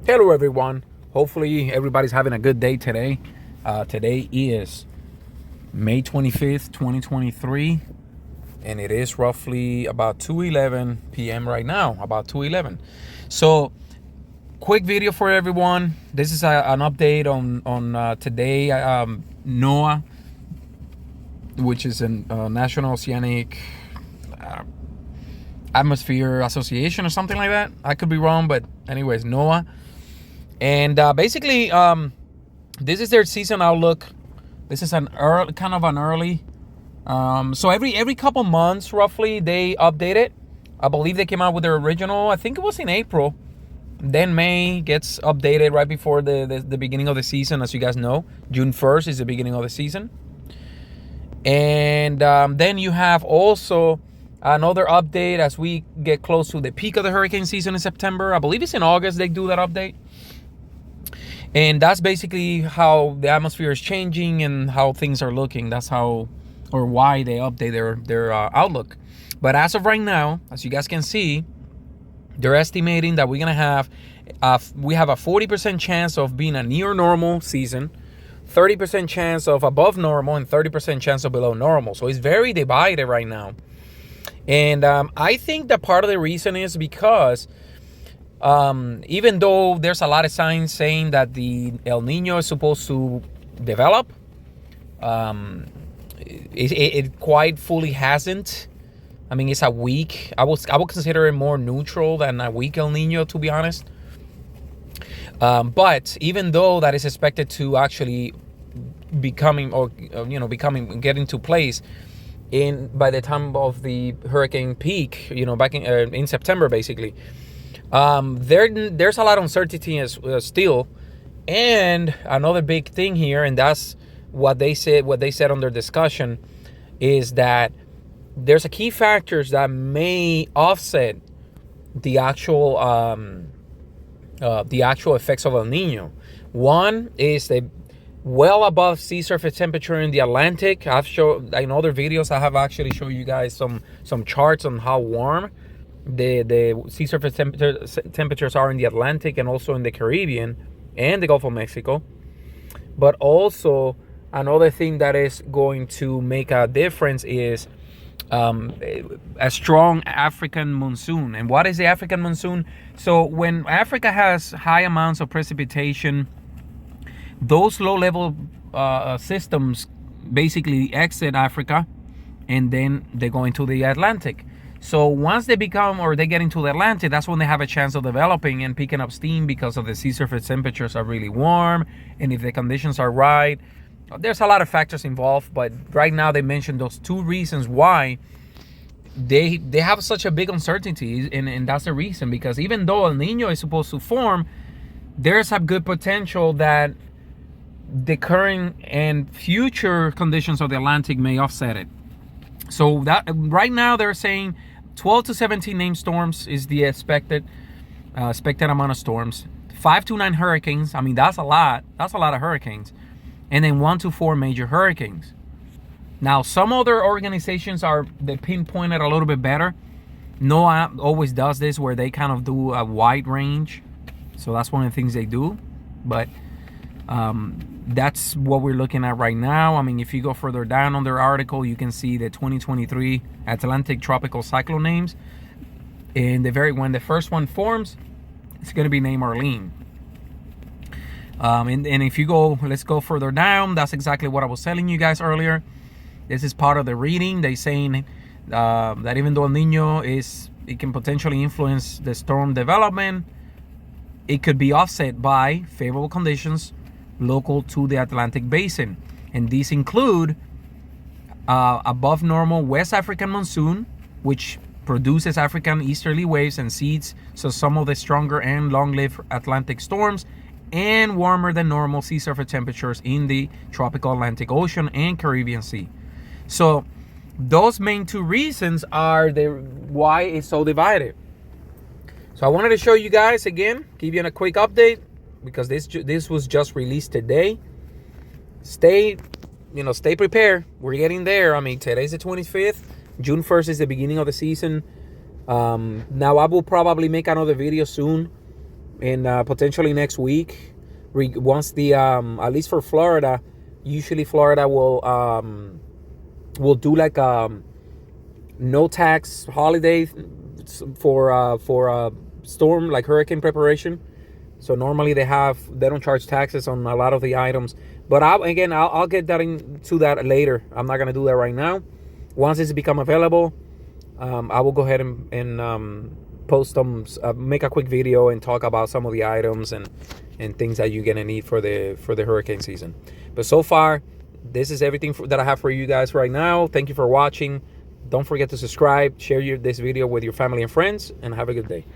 Hello, everyone. Hopefully, everybody's having a good day today. Today is May 25th, 2023, and it is roughly about 2:11 p.m. right now, about 2:11. So, quick video for everyone. This is an update on today. Noaa, which is a National Oceanic Atmosphere Association or something like that. I could be wrong, but anyways, Noaa. And basically, this is their season outlook. This is an early. So every couple months, roughly, they update it. I believe they came out with their original. I think it was in April. Then May gets updated right before the beginning of the season, as you guys know. June 1st is the beginning of the season. And then you have also another update as we get close to the peak of the hurricane season in September. I believe it's in August they do that update. And that's basically how the atmosphere is changing and how things are looking. That's how or why they update their outlook. But as of right now, as you guys can see, they're estimating that we're going to have we have a 40% chance of being a near normal season, 30% chance of above normal, and 30% chance of below normal. So it's very divided right now. And I think that part of the reason is because even though there's a lot of signs saying that the El Nino is supposed to develop, it quite fully hasn't. I mean, it's a weak. I would consider it more neutral than a weak El Nino, to be honest. But even though that is expected to actually getting to place by the time of the hurricane peak, back in September, basically. There's a lot of uncertainty still, and another big thing here, and that's what they said on their discussion, is that there's a key factors that may offset the actual effects of El Nino. One is the well above sea surface temperature in the Atlantic. In other videos I have actually shown you guys some charts on how warm the sea surface temperatures are in the Atlantic and also in the Caribbean and the Gulf of Mexico. But also another thing that is going to make a difference is a strong African monsoon. And what is the African monsoon? So when Africa has high amounts of precipitation, those low-level systems basically exit Africa and then they go into the Atlantic. So once they get into the Atlantic, that's when they have a chance of developing and picking up steam because of the sea surface temperatures are really warm. And if the conditions are right, there's a lot of factors involved. But right now they mentioned those two reasons why they have such a big uncertainty. And that's the reason, because even though El Nino is supposed to form, there's a good potential that the current and future conditions of the Atlantic may offset it. So that right now they're saying 12 to 17 named storms is the expected amount of storms. 5 to 9 hurricanes. I mean, that's a lot. That's a lot of hurricanes. And then 1 to 4 major hurricanes. Now, some other organizations they pinpoint it a little bit better. NOAA always does this where they kind of do a wide range. So that's one of the things they do. But that's what we're looking at right now. I mean, if you go further down on their article, you can see the 2023 Atlantic tropical cyclone names. And when the first one forms, it's going to be named Arlene. And if you let's go further down. That's exactly what I was telling you guys earlier. This is part of the reading. They're saying that even though El Nino it can potentially influence the storm development, it could be offset by favorable conditions local to the Atlantic basin. And these include above normal West African monsoon, which produces African easterly waves and seeds, so some of the stronger and long-lived Atlantic storms, and warmer than normal sea surface temperatures in the tropical Atlantic Ocean and Caribbean Sea. So those main two reasons are why it's so divided. So I wanted to show you guys again, give you a quick update, because this was just released today. Stay prepared. We're getting there. I mean, today's the 25th. June 1st is the beginning of the season. Now I will probably make another video soon and potentially next week. Once the at least for Florida, usually Florida will do like no tax holiday for storm, like hurricane preparation. So normally they don't charge taxes on a lot of the items. But I'll get that into that later. I'm not gonna do that right now. Once it's become available, I will go ahead and post them, make a quick video and talk about some of the items and things that you're gonna need for the hurricane season. But so far, this is everything that I have for you guys right now. Thank you for watching. Don't forget to subscribe, share this video with your family and friends, and have a good day.